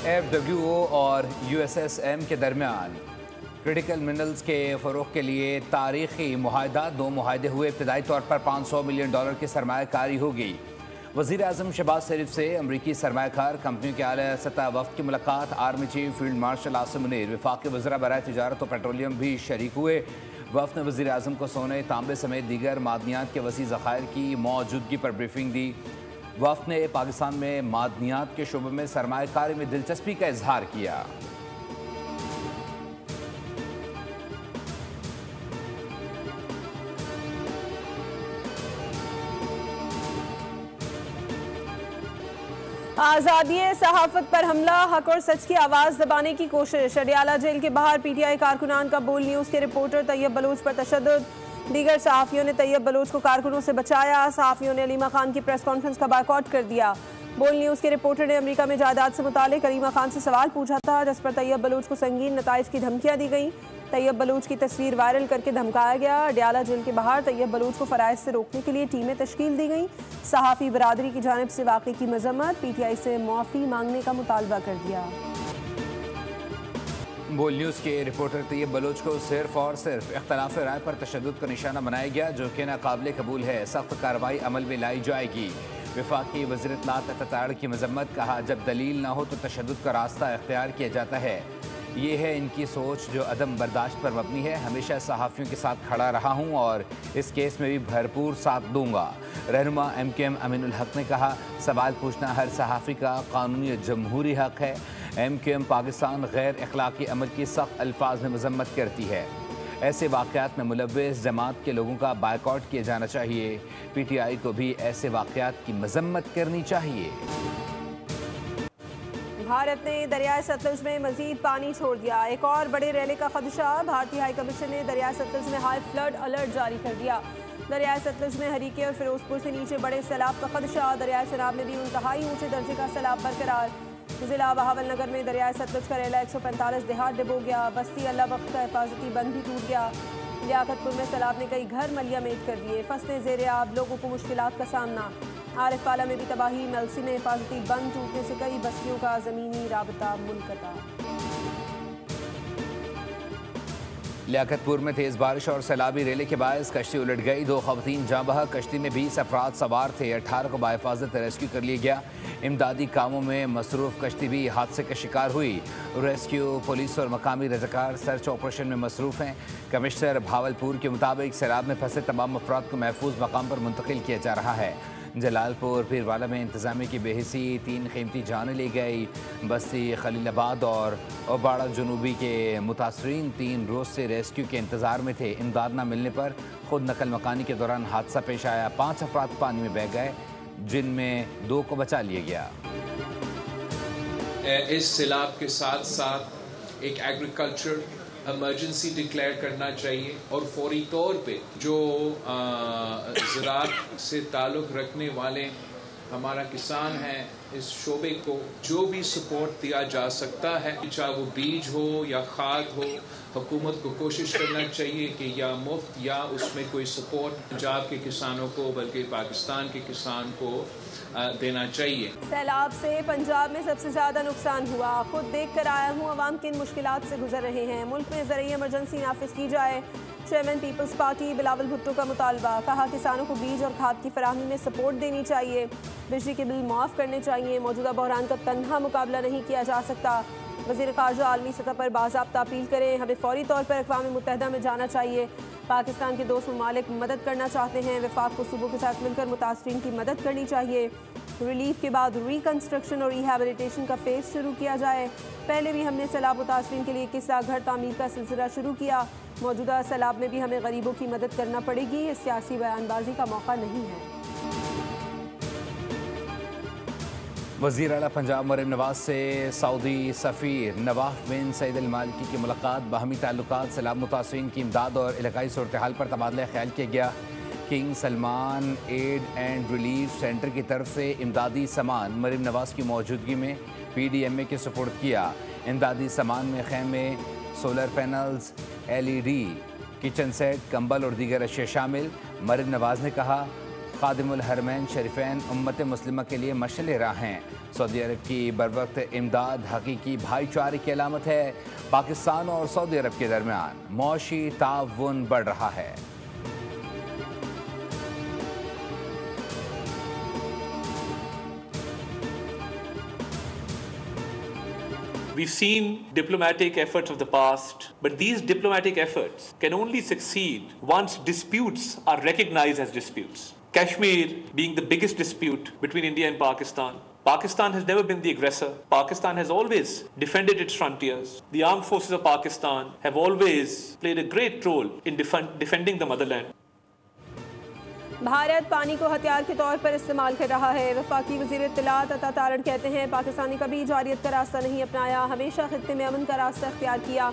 FWO और USSM के दरमियान क्रिटिकल मिनरल्स के फ़रोग़ के लिए तारीख़ी मुआहदा। 2 मुआहदे हुए। इब्तदाई तौर पर $500 मिलियन की सरमायाकारी होगी। वज़ीर आज़म शहबाज शरीफ से अमरीकी सरमायाकार कंपनियों के आला सतह वफ़द की मुलाकात। Army chief field marshal Asim Munir, वफाकी वज़रा बराए तिजारत और पेट्रोलियम भी शरीक हुए। वफ़द ने वज़ीर आज़म को सोने, तांबे समेत दीगर मादनियात के वसी ज़खायर की मौजूदगी पर ब्रीफिंग दी। वफ़द ने पाकिस्तान में मादनियात के शोबे में सरमायाकारी में दिलचस्पी का इजहार किया। आज़ादी सहाफ़त पर हमला, हक और सच की आवाज़ दबाने की कोशिश। अडियाला जेल के बाहर PTI कारकुनान का बोल न्यूज़ के रिपोर्टर तैयब बलोच पर तशद्दुद। दीगर सहाफ़ियों ने तैयब बलोच को कारकुनों से बचाया। सहाफ़ियों ने अलीमा खान की प्रेस कॉन्फ्रेंस का बायकॉट कर दिया। बोल न्यूज़ के रिपोर्टर ने अमेरिका में जायदाद से मुतालिक अलीमा खान से सवाल पूछा था, जिस पर तैयब बलोच को संगीन नताइज की धमकियाँ दी गईं। तैयब बलोच की तस्वीर वायरल करके धमकाया गया। अडियाला जेल के बाहर तैयब बलोच को फ़राइज़ से रोकने के लिए टीमें तश्कील दी गईं। सहाफ़ी बरादरी की जानिब से वाक़े की मज़म्मत, PTI से मुआफ़ी मांगने का मुतालबा कर दिया। बोल न्यूज़ के रिपोर्टर तैयब बलोच को सिर्फ और सिर्फ इख्तलाफ राय पर तशद्दुद का निशाना बनाया गया, जो कि नाकाबिले कबूल है। सख्त कार्रवाई अमल में लाई जाएगी। वफाकी वज़ीर इत्तलात तताड़ की मजम्मत। कहा, जब दलील ना हो तो तशद्दुद का रास्ता इख्तियार किया जाता है। ये है इनकी सोच जो अदम बर्दाश्त पर मबनी है। हमेशा सहाफ़ियों के साथ खड़ा रहा हूँ और इस केस में भी भरपूर साथ दूंगा। रहनुमा MKM अमीनुल हक ने कहा, सवाल पूछना हर सहाफ़ी का कानूनी जमहूरी हक है। MKM पाकिस्तान गैर अखलाकी अमल की सख्त अल्फाज में मजम्मत करती है। ऐसे वाक़यात में मुलव्वस जमात के लोगों का बायकॉट किया जाना चाहिए। PTI को भी ऐसे वाक़यात की मजम्मत करनी चाहिए। भारत ने दरियाए सतलुज में मजीद पानी छोड़ दिया। एक और बड़े रैले का खदशा। भारतीय हाई कमीशन ने दरियाए सतलुज में हाई फ्लड अलर्ट जारी कर दिया। दरियाए सतलुज में हरीके और फिरोजपुर से नीचे बड़े सैलाब का खदशा। दरियाए चनाब में भी इंतहाई ऊंचे दर्जे का सैलाब बरकरार। जिला बहावल नगर में दरियाए सतलुज का रेला 145 देहात डुबो गया। बस्ती अल्लाह वक्त का हिफाजती बंद भी टूट गया। लियाकतपुर में सैलाब ने कई घर मलिया मेट कर दिए। फसलें ज़ेरे आब, लोगों को मुश्किलात का सामना। आरिफवाला में भी तबाही। मेलसी में हिफाजती बंद टूटने से कई बस्तियों का ज़मीनी राबता मुनक़ता। लियाकतपुर में तेज़ बारिश और सैलाबी रेले के बायस कश्ती उलट गई। 2 ख़वातीन जाँ बहक। कश्ती में 20 अफराद सवार थे। 18 को बाहिफाजत रेस्क्यू कर लिया गया। इमदादी कामों में मसरूफ़ कश्ती भी हादसे का शिकार हुई। रेस्क्यू, पुलिस और मकामी रज़ाकार सर्च ऑपरेशन में मसरूफ़ हैं। कमिश्नर भावलपुर के मुताबिक सैलाब में फंसे तमाम अफराद को महफूज मकाम पर मुंतकिल किया जा रहा है। जलालपुर पीरवाला में इंतज़ामिया की बेहिसी 3 कीमती जानें ली गई। बस्ती खलीलाबाद और ओबाड़ा जनूबी के मुतासरीन 3 रोज़ से रेस्क्यू के इंतज़ार में थे। इमदाद न मिलने पर खुद नकल मकानी के दौरान हादसा पेश आया। 5 अफराद पानी में बह गए, जिनमें 2 को बचा लिया गया। इस सैलाब के साथ साथ एक एग्रीकल्चर इमरजेंसी डिक्लेयर करना चाहिए और फौरी तौर पे जो ज़राअत से ताल्लुक़ रखने वाले हमारा किसान हैं, इस शोबे को जो भी सपोर्ट दिया जा सकता है, चाहे वो बीज हो या खाद हो, हुकूमत को कोशिश करना चाहिए कि या मुफ्त या उसमें कोई सपोर्ट पंजाब के किसानों को बल्कि पाकिस्तान के किसान को देना चाहिए। सैलाब से पंजाब में सबसे ज़्यादा नुकसान हुआ। खुद देख कर आया हूँ अवाम किन मुश्किलात से गुजर रहे हैं। मुल्क में ज़रूरी इमरजेंसी नाफिज की जाए। Chairman Peoples Party Bilawal Bhutto का मुतालबा। कहा, किसानों को बीज और खाद की फराहमी में सपोर्ट देनी चाहिए। बिजली के बिल माफ़ करने चाहिए। मौजूदा बहरान का तन्हा मुकाबला नहीं किया जा सकता। वज़ीर ख़ारजा आलमी सतह पर बाज़ाब्ता अपील करें। हमें फ़ौरी तौर पर अक़वाम मुत्तहिदा में जाना चाहिए। पाकिस्तान के दोस्त ममालिक मदद करना चाहते हैं। वफाक को सूबों के साथ मिलकर मुतासरीन की मदद करनी चाहिए। रिलीफ के बाद रिकन्स्ट्रक्शन और रिहैबिलिटेशन का फेज़ शुरू किया जाए। पहले भी हमने सैलाब मुतासरीन के लिए किस्सा घर तामीर का सिलसिला शुरू किया। मौजूदा सैलाब में भी हमें गरीबों की मदद करना पड़ेगी। इस सियासी बयानबाजी का मौका नहीं है। वज़ीर आला पंजाब मरीम नवाज से सऊदी सफ़ीर नवाफ बिन सईद अल मालिकी की मुलाकात। बाहमी ताल्लुकात, सैलाब मुतासरीन की इमदाद और इलाकाई सूरत हाल पर तबादला ख्याल किया गया। King Salman Aid and Relief Centre की तरफ से इमदादी सामान मरीम नवाज की मौजूदगी में PDMA के सुपुर्द किया। इमदादी सामान में खैमे, solar panels, LED, kitchen set, कंबल और दीगर अशिया शामिल। मरीम नवाज ने कहा, खादिमुल हरमैन शरीफैन उम्मत मुस्लिमा के लिए मशअल राह हैं। सऊदी अरब की बरवक्त इमदाद हकीकी भाईचारे की अलामत है। पाकिस्तान और सऊदी अरब के दरमियान मौशी ताउन बढ़ रहा है। We've seen diplomatic efforts of the past, but these diplomatic efforts can only succeed once disputes are recognized as disputes. Kashmir being the biggest dispute between India and Pakistan. Pakistan has never been the aggressor. Pakistan has always defended its frontiers. The armed forces of Pakistan have always played a great role in defending the motherland. Bharat पानी को हथियार के तौर पर इस्तेमाल कर रहा है। वफाकी वज़ीर इत्तलात अता तारड़ कहते हैं, पाकिस्तानी कभी जारियत का रास्ता नहीं अपनाया, हमेशा खित्ते में अमन का रास्ता अख्तियार किया।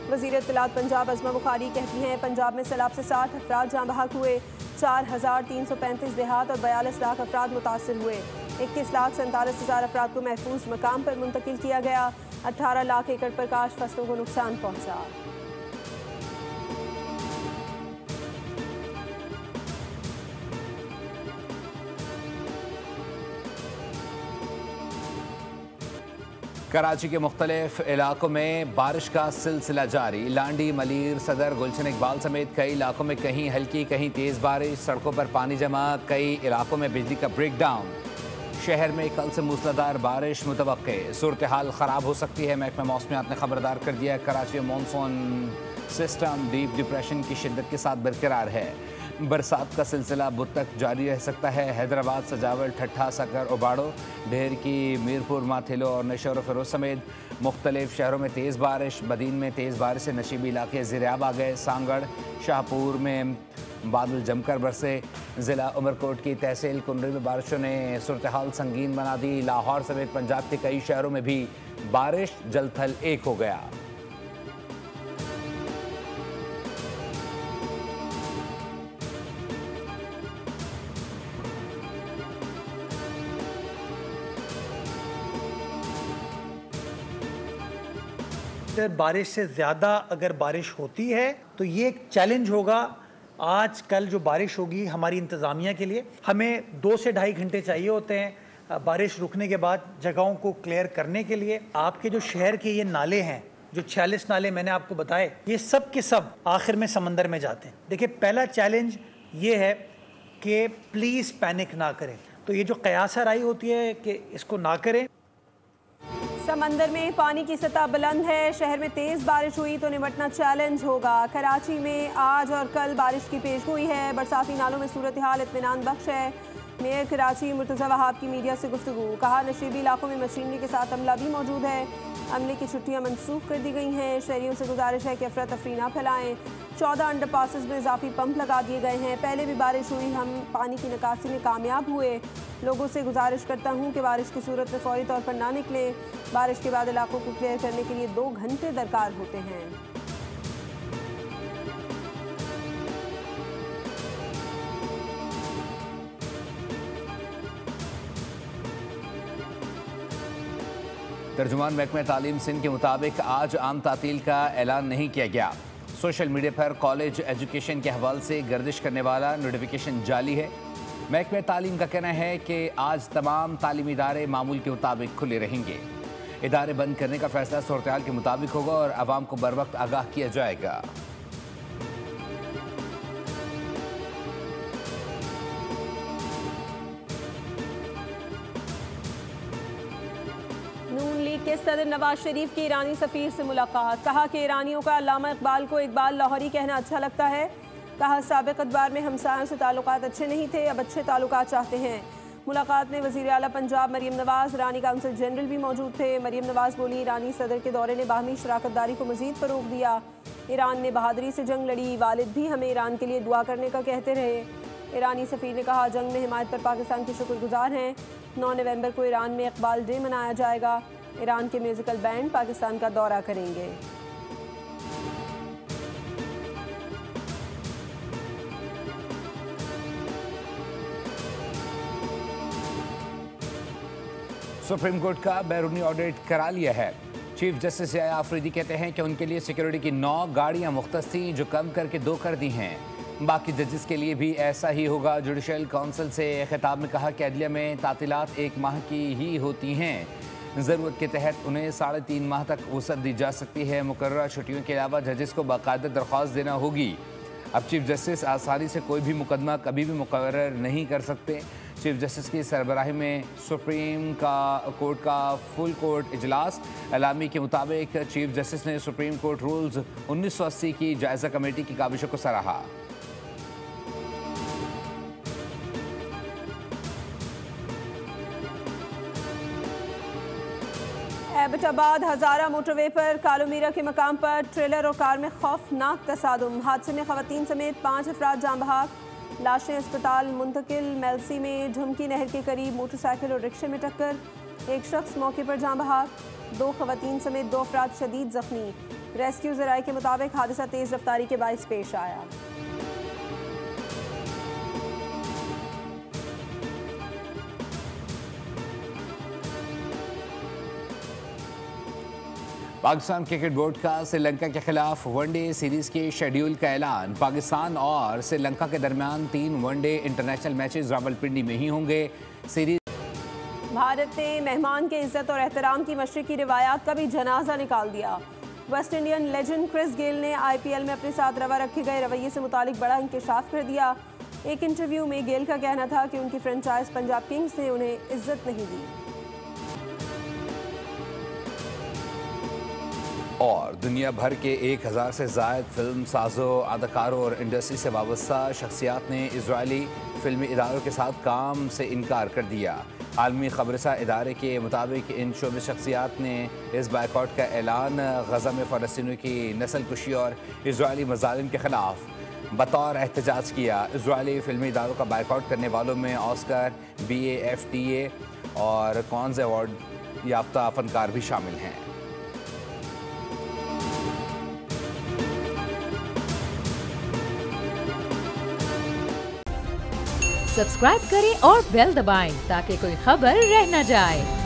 वज़ीर इत्तलात पंजाब अज़मा बुखारी कहती हैं, पंजाब में सैलाब से 60 अफराद जाँ बहक हुए, 4,335 देहात और 42 लाख अफराद मुतासर हुए। 21,47,000 अफराद को महफूज मकाम पर मुंतकिल किया गया। 18 लाख एकड़ पर काश फसलों को नुकसान पहुँचा। कराची के मुख्तलिफ इलाकों में बारिश का सिलसिला जारी। लांडी, मलीर, सदर, गुलशन इकबाल समेत कई इलाकों में कहीं हल्की कहीं तेज़ बारिश। सड़कों पर पानी जमा, कई इलाकों में बिजली का ब्रेकडाउन। शहर में कल से मूसलाधार बारिश मुतवक्के। सूरत हाल ख़राब हो सकती है। महकमा मौसमियात ने खबरदार कर दिया। कराची में मानसून सिस्टम डीप डिप्रेशन की शिद्दत के साथ बरकरार है। बरसात का सिलसिला बुध तक जारी रह सकता है। हैदराबाद, सजावल, ठट्ठा, सकर, उबाड़ो, ढेर की, मीरपुर, माथिलो और नशर व फिरोज समेत मुख्तलिफ शहरों में तेज़ बारिश। बदीन में तेज़ बारिश से नशीबी इलाके ज़ेरियाब आ गए। सांगड़, शाहपुर में बादल जमकर बरसे। ज़िला उमरकोट की तहसील कुंडरी में बारिशों ने सूरत हाल संगीन बना दी। लाहौर समेत पंजाब के कई शहरों में भी बारिश जलथल एक हो गया। बारिश से ज़्यादा अगर बारिश होती है तो ये एक चैलेंज होगा। आज कल जो बारिश होगी हमारी इंतज़ामिया के लिए, हमें 2 से ढाई घंटे चाहिए होते हैं बारिश रुकने के बाद जगहों को क्लियर करने के लिए। आपके जो शहर के ये नाले हैं, जो 46 नाले मैंने आपको बताए, ये सब के सब आखिर में समंदर में जाते हैं। देखिए, पहला चैलेंज ये है कि प्लीज़ पैनिक ना करें। तो ये जो क़यासा राई होती है कि इसको ना करें। समंदर में पानी की सतह बुलंद है। शहर में तेज़ बारिश हुई तो निपटना चैलेंज होगा। कराची में आज और कल बारिश की पेशगोई है। बरसाती नालों में सूरत हाल इत्मीनान बख्श है। मेयर कराची मुर्तज़ा वहाब की मीडिया से गुफ्तगू। कहा, नशीबी इलाकों में मशीनरी के साथ अमला भी मौजूद है। अमले की छुट्टियां मनसूख कर दी गई हैं। शहरियों से गुजारिश है कि अफरा तफरी ना फैलाएं। 14 अंडरपासेस में इजाफी पंप लगा दिए गए हैं। पहले भी बारिश हुई, हम पानी की निकासी में कामयाब हुए। लोगों से गुजारिश करता हूं कि बारिश की सूरत में फौरी तौर पर ना निकलें। बारिश के बाद इलाकों को क्लियर करने के लिए 2 घंटे दरकार होते हैं। तर्जुमान महकमा तालीम सिंध के मुताबिक आज आम तातील का ऐलान नहीं किया गया। सोशल मीडिया पर कॉलेज एजुकेशन के हवाले से गर्दिश करने वाला नोटिफिकेशन जाली है। महकमा तालीम का कहना है कि आज तमाम तालीमी इदारे मामूल के मुताबिक खुले रहेंगे। इदारे बंद करने का फैसला सूरत हाल के मुताबिक होगा और आवाम को बर वक्त आगाह किया जाएगा। के सदर नवाज शरीफ की ईरानी सफ़ीर से मुलाकात। कहा कि ईरानियों का अल्लामा इकबाल को इकबाल लाहौरी कहना अच्छा लगता है। कहा, साबिक़ अदवार में हमसायों से ताल्लुकात अच्छे नहीं थे, अब अच्छे ताल्लुकात चाहते हैं। मुलाकात में वज़ीर आला पंजाब मरीम नवाज़, ईरानी काउंसिल जनरल भी मौजूद थे। मरीम नवाज़ बोली, ईरानी सदर के दौरे ने बाहमी शराकतदारी को मज़ीद फ़रोग़ दिया। ईरान ने बहादुरी से जंग लड़ी, वालिद भी हमें ईरान के लिए दुआ करने का कहते रहे। ईरानी सफ़ीर ने कहा, जंग में हिमायत पर पाकिस्तान के शुक्रगुजार हैं। 9 नवंबर को ईरान में इकबाल डे मनाया जाएगा। ईरान के म्यूज़िकल बैंड पाकिस्तान का दौरा करेंगे। सुप्रीम कोर्ट का बैरूनी ऑडिट करा लिया है। चीफ जस्टिस या आफरीदी कहते हैं कि उनके लिए सिक्योरिटी की 9 गाड़ियां मुख्तस थीं जो कम करके 2 कर दी हैं। बाकी जजेस के लिए भी ऐसा ही होगा। जुडिशल काउंसिल से खिताब में कहा कि अदलिया में तातीलात 1 माह की ही होती हैं, ज़रूरत के तहत उन्हें 3.5 माह तक वसअत दी जा सकती है। मुकर्रर छुट्टियों के अलावा जजेस को बाकायदा दरख्वास्त देना होगी। अब चीफ जस्टिस आसानी से कोई भी मुकदमा कभी भी मुकर्रर नहीं कर सकते। चीफ जस्टिस की सरबराही में सुप्रीम कोर्ट का फुल कोर्ट इजलास। अलामी के मुताबिक चीफ जस्टिस ने सुप्रीम कोर्ट रूल्स 1980 की जायज़ा कमेटी की काविशों को सराहा। एबटाबाद हज़ारा मोटरवे पर कालोमीरा के मकाम पर ट्रेलर और कार में खौफनाक तसादुम। हादसे में खवातीन समेत 5 अफराद जान बहक, लाशें अस्पताल मुंतकिल। मेलसी में झुमकी नहर के करीब मोटरसाइकिल और रिक्शे में टक्कर, एक शख्स मौके पर जान बहक, 2 खवातीन समेत 2 अफराद शदीद जख्मी। रेस्क्यू ज़राए के मुताबिक हादसा तेज़ रफ्तारी के बाइस पेश आया। पाकिस्तान क्रिकेट बोर्ड का श्रीलंका के खिलाफ वनडे सीरीज के शेड्यूल का ऐलान। पाकिस्तान और श्रीलंका के दरमियान 3 वनडे इंटरनेशनल मैचेस रावलपिंडी में ही होंगे। सीरीज भारत ने मेहमान के इज्जत और एहतराम की मशरकी रिवायात का भी जनाजा निकाल दिया। West Indian legend Chris Gayle ने IPL में अपने साथ रवा रखे गए रवैये से मुतालिक बड़ा इंकशाफ कर दिया। एक इंटरव्यू में गेल का कहना था कि उनकी फ्रेंचाइज पंजाब किंग्स ने उन्हें इज्जत नहीं दी। और दुनिया भर के 1000 से ज़ायद फिल्म साजों, अदाकारों और इंडस्ट्री से वाबस्ता शख्सियात ने इजरायली फिल्मी इदारों के साथ काम से इनकार कर दिया। आलमी खबरसा इदारे के मुताबिक इन शोबे शख्सियात ने इस बायकॉट का ऐलान गज़ा में फ़लस्तीनियों की नस्ल कुशी और इजरायली मज़ालिम के ख़िलाफ़ बतौर एहतजाज किया। इजरायली फिल्मी इदारों का बायकॉट करने वालों में ऑस्कर, BAFTA और कॉन्स अवार्ड याफ्ता फनकार भी शामिल हैं। सब्सक्राइब करें और बेल दबाएं ताकि कोई खबर रह न जाए।